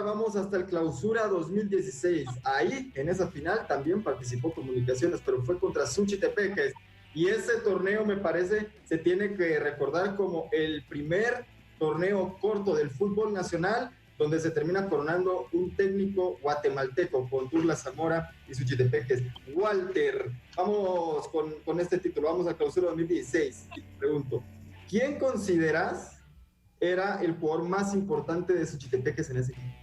vamos hasta el Clausura 2016. Ahí, en esa final, también participó Comunicaciones, pero fue contra Suchitepeques. Y ese torneo, me parece, se tiene que recordar como el primer torneo corto del fútbol nacional, donde se termina coronando un técnico guatemalteco con Douglas Zamora y Suchitepeques. Walter, vamos con este título, vamos a Clausura 2016. Pregunto, ¿quién consideras era el jugador más importante de Suchitepeques en ese equipo?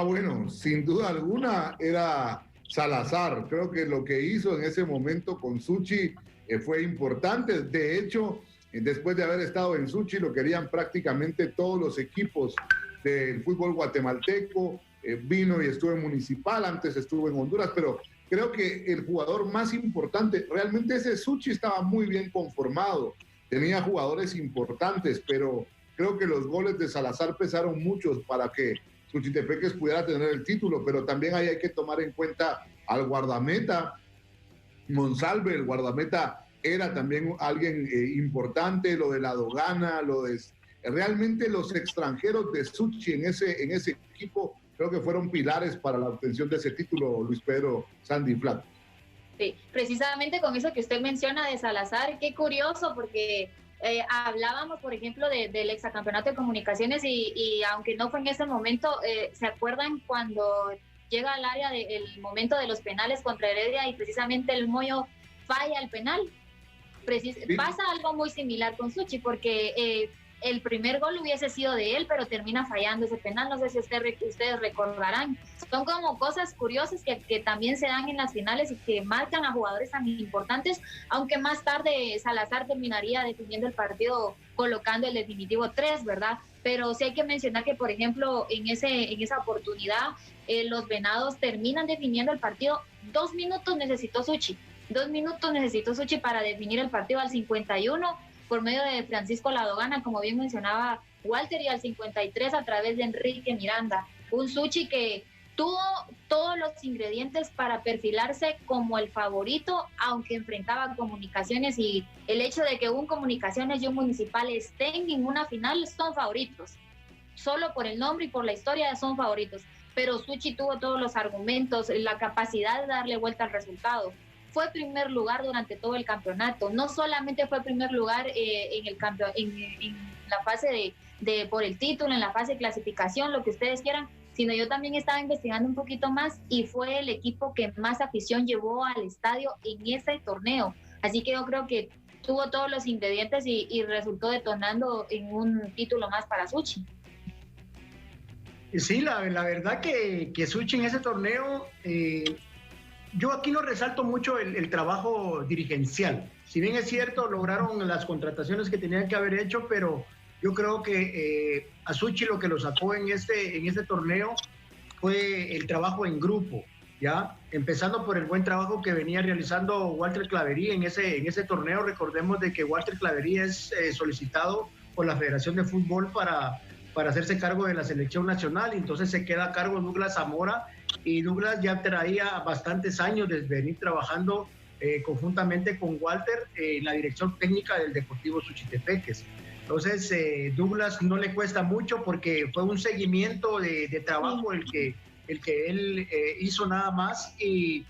Bueno, sin duda alguna era Salazar. Creo que lo que hizo en ese momento con Suchi fue importante. De hecho, después de haber estado en Suchi, lo querían prácticamente todos los equipos del fútbol guatemalteco. Vino y estuvo en Municipal, antes estuvo en Honduras, pero creo que el jugador más importante, realmente ese Suchi estaba muy bien conformado, tenía jugadores importantes, pero creo que los goles de Salazar pesaron muchos para que Suchitepeques pudiera tener el título, pero también ahí hay que tomar en cuenta al guardameta Monsalve. El guardameta era también alguien importante, lo de la Dogana, realmente los extranjeros de Suchi en ese equipo creo que fueron pilares para la obtención de ese título, Luis Pedro Sandy Flato. Sí, precisamente con eso que usted menciona de Salazar, qué curioso, porque hablábamos, por ejemplo, del exacampeonato de Comunicaciones y aunque no fue en ese momento, ¿se acuerdan cuando llega al área el momento de los penales contra Heredia y precisamente el Moyo falla el penal? Sí. Pasa algo muy similar con Suchi, porque el primer gol hubiese sido de él, pero termina fallando ese penal. No sé si ustedes recordarán. Son como cosas curiosas que también se dan en las finales y que marcan a jugadores tan importantes, aunque más tarde Salazar terminaría definiendo el partido colocando el definitivo 3, ¿verdad? Pero sí hay que mencionar que, por ejemplo, en esa oportunidad, los Venados terminan definiendo el partido. 2 minutos necesitó Suchi. 2 minutos necesitó Suchi para definir el partido al 51 por medio de Francisco Ladogana, como bien mencionaba Walter, y al 53 a través de Enrique Miranda. Un Suchi que tuvo todos los ingredientes para perfilarse como el favorito, aunque enfrentaba Comunicaciones, y el hecho de que un Comunicaciones y un Municipal estén en una final son favoritos. Solo por el nombre y por la historia son favoritos. Pero Suchi tuvo todos los argumentos, la capacidad de darle vuelta al resultado. Fue primer lugar durante todo el campeonato. No solamente fue primer lugar en la fase de por el título, en la fase de clasificación, lo que ustedes quieran, sino yo también estaba investigando un poquito más y fue el equipo que más afición llevó al estadio en ese torneo. Así que yo creo que tuvo todos los ingredientes y resultó detonando en un título más para Suchi. Sí, la verdad que Suchi en ese torneo... yo aquí no resalto mucho el trabajo dirigencial. Si bien es cierto, lograron las contrataciones que tenían que haber hecho, pero yo creo que a Suchi lo que lo sacó en este torneo fue el trabajo en grupo, ¿ya? Empezando por el buen trabajo que venía realizando Walter Clavería en ese torneo. Recordemos de que Walter Clavería es solicitado por la Federación de Fútbol para hacerse cargo de la selección nacional, y entonces se queda a cargo Douglas Zamora, y Douglas ya traía bastantes años de venir trabajando conjuntamente con Walter en la dirección técnica del Deportivo Suchitepeques. Entonces Douglas no le cuesta mucho porque fue un seguimiento de trabajo el que él hizo nada más, y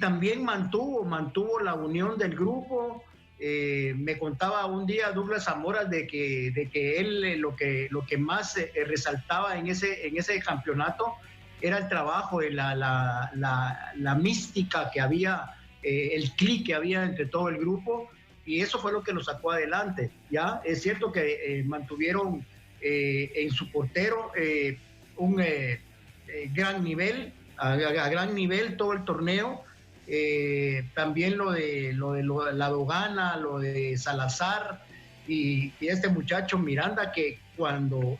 también mantuvo la unión del grupo. Me contaba un día Douglas Zamora de que él lo que más resaltaba en ese campeonato era el trabajo, la mística que había, el clic que había entre todo el grupo, y eso fue lo que lo sacó adelante. Ya es cierto que mantuvieron en su portero un gran nivel, a gran nivel todo el torneo. También lo de la Dogana, lo de Salazar y este muchacho Miranda, que cuando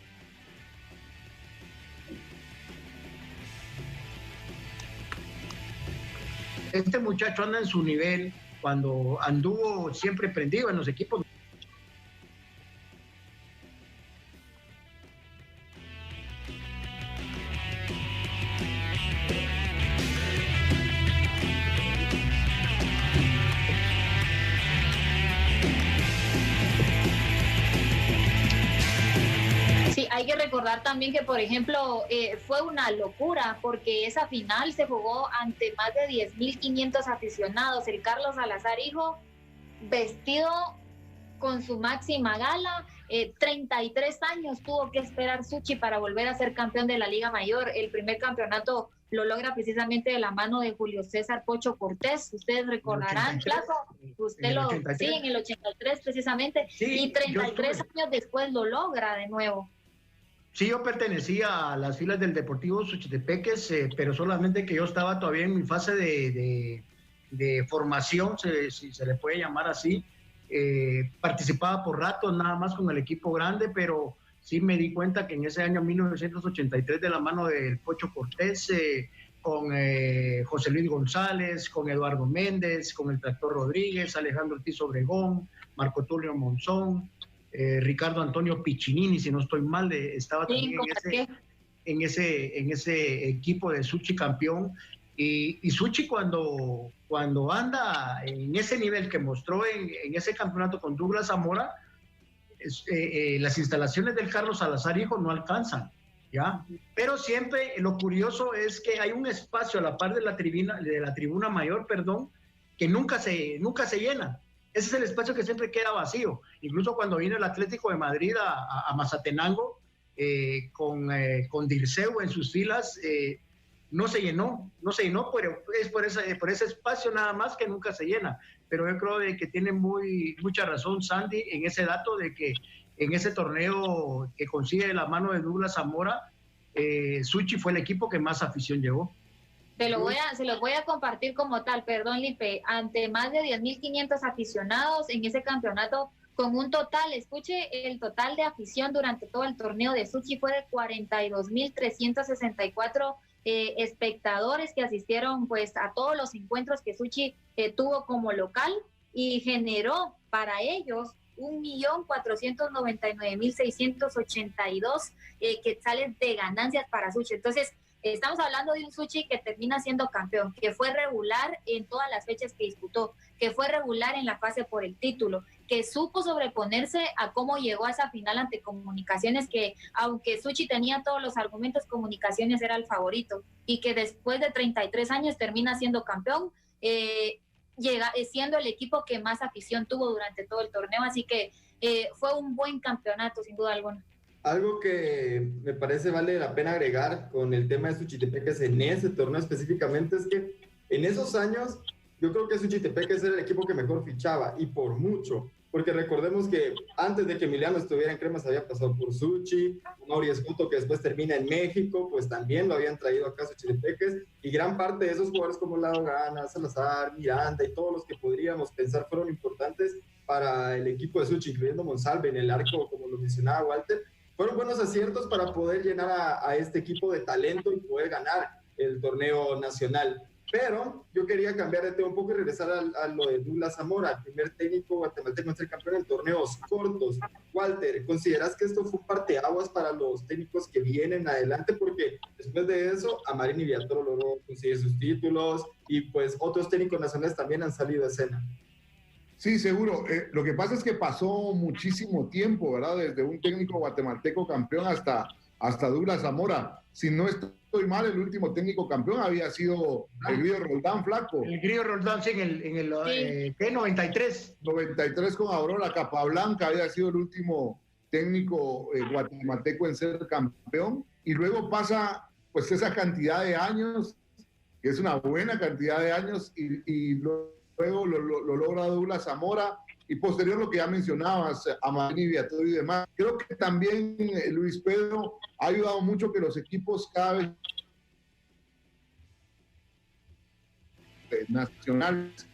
este muchacho anda en su nivel, cuando anduvo siempre prendido en los equipos. Hay que recordar también que, por ejemplo, fue una locura porque esa final se jugó ante más de 10.500 aficionados. El Carlos Salazar hijo, vestido con su máxima gala, 33 años tuvo que esperar Suchi para volver a ser campeón de la Liga Mayor. El primer campeonato lo logra precisamente de la mano de Julio César Pocho Cortés. Ustedes recordarán, Flaco, sí, en el 83 precisamente, sí, y 33 años después lo logra de nuevo. Sí, yo pertenecía a las filas del Deportivo Suchitepeques, pero solamente que yo estaba todavía en mi fase de formación, si se le puede llamar así. Participaba por ratos nada más con el equipo grande, pero sí me di cuenta que en ese año 1983, de la mano del Pocho Cortés, con José Luis González, con Eduardo Méndez, con el Tractor Rodríguez, Alejandro Ortiz Obregón, Marco Tulio Monzón, Ricardo Antonio Piccinini, si no estoy mal, estaba también en ese equipo de Suchi campeón. Y Suchi cuando anda en ese nivel que mostró en ese campeonato con Douglas Zamora, las instalaciones del Carlos Salazar hijo no alcanzan, ¿ya? Pero siempre lo curioso es que hay un espacio a la par de la tribuna mayor, que nunca se llena. Ese es el espacio que siempre queda vacío. Incluso cuando vino el Atlético de Madrid a Mazatenango, con Dirceu en sus filas, no se llenó, pero es por ese espacio nada más que nunca se llena. Pero yo creo de que tiene mucha razón Sandy en ese dato de que en ese torneo que consigue de la mano de Douglas Zamora, Suchi fue el equipo que más afición llevó. Se los voy a compartir como tal, perdón, Lipe, ante más de 10.500 aficionados en ese campeonato, con un total, escuche, el total de afición durante todo el torneo de Suchi fue de 42.364 espectadores que asistieron pues a todos los encuentros que Suchi tuvo como local, y generó para ellos 1.499.682 quetzales de ganancias para Suchi. Entonces, estamos hablando de un Suchi que termina siendo campeón, que fue regular en todas las fechas que disputó, que fue regular en la fase por el título, que supo sobreponerse a cómo llegó a esa final ante Comunicaciones, que aunque Suchi tenía todos los argumentos, Comunicaciones era el favorito, y que después de 33 años termina siendo campeón, siendo el equipo que más afición tuvo durante todo el torneo. Así que fue un buen campeonato, sin duda alguna. Algo que me parece vale la pena agregar con el tema de Suchitepeques en ese torneo específicamente es que en esos años yo creo que Suchitepeques era el equipo que mejor fichaba, y por mucho, porque recordemos que antes de que Emiliano estuviera en Cremas había pasado por Suchi, Mauri Escoto, que después termina en México, pues también lo habían traído acá a Suchitepeques, y gran parte de esos jugadores como Lado Gana, Salazar, Miranda y todos los que podríamos pensar fueron importantes para el equipo de Suchi, incluyendo Monsalve en el arco, como lo mencionaba Walter. Fueron buenos aciertos para poder llenar a este equipo de talento y poder ganar el torneo nacional. Pero yo quería cambiar de tema un poco y regresar a lo de Douglas Zamora, el primer técnico guatemalteco en ser campeón en torneos cortos. Walter, ¿consideras que esto fue un parteaguas para los técnicos que vienen adelante? Porque después de eso, Amarini Villatoro logró conseguir sus títulos, y pues otros técnicos nacionales también han salido a escena. Sí, seguro. Lo que pasa es que pasó muchísimo tiempo, ¿verdad? Desde un técnico guatemalteco campeón hasta Douglas Zamora. Si no estoy mal, el último técnico campeón había sido el Grillo Roldán, Flaco. El Grillo Roldán, sí, en el ¿qué? 93. 93 con Aurora Capablanca había sido el último técnico guatemalteco en ser campeón. Y luego pasa pues esa cantidad de años, que es una buena cantidad de años, y luego lo logra Douglas Zamora, y posterior lo que ya mencionabas, Amarini, Villatoro y demás. Creo que también Luis Pedro ha ayudado mucho que los equipos cada vez nacionales,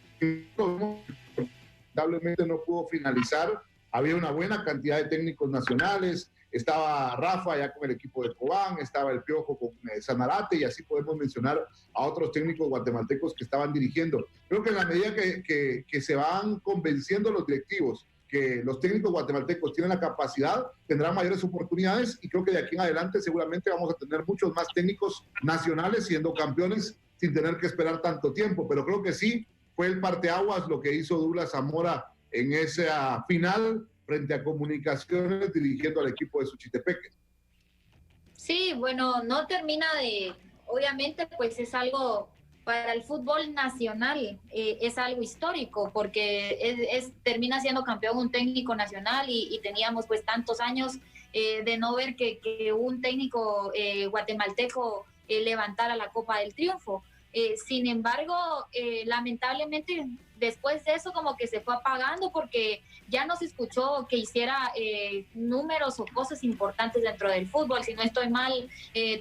lamentablemente no pudo finalizar. Había una buena cantidad de técnicos nacionales. Estaba Rafa ya con el equipo de Cobán, estaba el Piojo con Sanarate, y así podemos mencionar a otros técnicos guatemaltecos que estaban dirigiendo. Creo que en la medida que se van convenciendo los directivos que los técnicos guatemaltecos tienen la capacidad, tendrán mayores oportunidades, y creo que de aquí en adelante seguramente vamos a tener muchos más técnicos nacionales siendo campeones sin tener que esperar tanto tiempo. Pero creo que sí fue el parteaguas lo que hizo Douglas Zamora en esa final frente a Comunicaciones, dirigiendo al equipo de Suchitepeques. Sí, bueno, no termina de, obviamente pues es algo para el fútbol nacional, es algo histórico porque termina siendo campeón un técnico nacional y teníamos pues tantos años de no ver que un técnico guatemalteco levantara la Copa del Triunfo. Sin embargo, lamentablemente después de eso como que se fue apagando porque ya no se escuchó que hiciera números o cosas importantes dentro del fútbol. Si no estoy mal,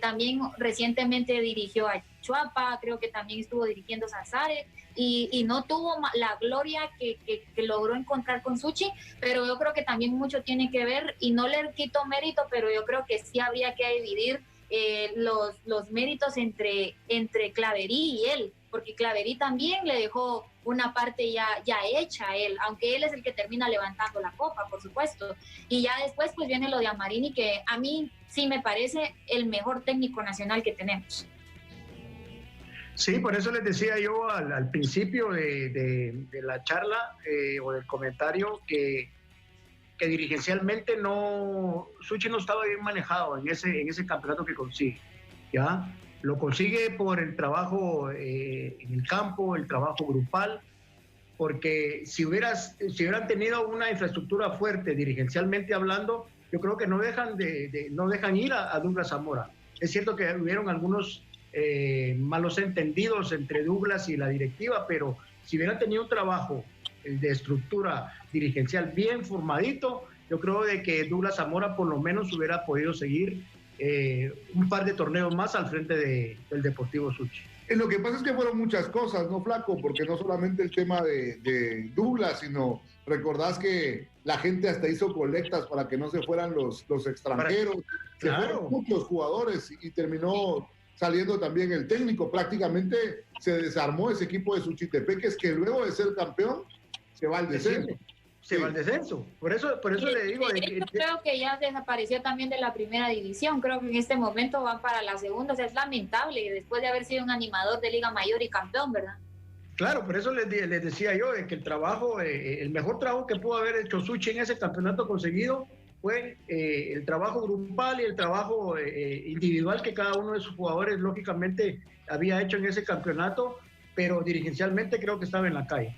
también recientemente dirigió a Chuapa, creo que también estuvo dirigiendo Sansare y no tuvo la gloria que logró encontrar con Suchi, pero yo creo que también mucho tiene que ver, y no le quito mérito, pero yo creo que sí habría que dividir los méritos entre Claverí y él, porque Claverí también le dejó una parte ya hecha a él, aunque él es el que termina levantando la copa, por supuesto. Y ya después pues viene lo de Amarini, que a mí sí me parece el mejor técnico nacional que tenemos. Sí, por eso les decía yo al principio de la charla o del comentario que dirigencialmente Suchi no estaba bien manejado en ese campeonato que consigue, ¿ya? Lo consigue por el trabajo en el campo, el trabajo grupal, porque si hubieran tenido una infraestructura fuerte dirigencialmente hablando, yo creo que no dejan ir a Douglas Zamora. Es cierto que hubieron algunos malos entendidos entre Douglas y la directiva, pero si hubieran tenido un trabajo de estructura dirigencial bien formadito, yo creo de que Douglas Zamora por lo menos hubiera podido seguir un par de torneos más al frente del Deportivo Suchi. Lo que pasa es que fueron muchas cosas, ¿no, Flaco? Porque no solamente el tema de Douglas, sino recordás que la gente hasta hizo colectas para que no se fueran los extranjeros, se fueron muchos jugadores y terminó saliendo también el técnico. Prácticamente se desarmó ese equipo de Suchitepeques, que luego de ser campeón se va al descenso. Se va al descenso. Por eso le digo. Creo que ya desapareció también de la primera división. Creo que en este momento van para la segunda. O sea, es lamentable después de haber sido un animador de Liga Mayor y campeón, ¿verdad? Claro, por eso les decía yo que el mejor trabajo que pudo haber hecho Suchi en ese campeonato conseguido fue el trabajo grupal y el trabajo individual que cada uno de sus jugadores lógicamente había hecho en ese campeonato, pero dirigencialmente creo que estaba en la calle.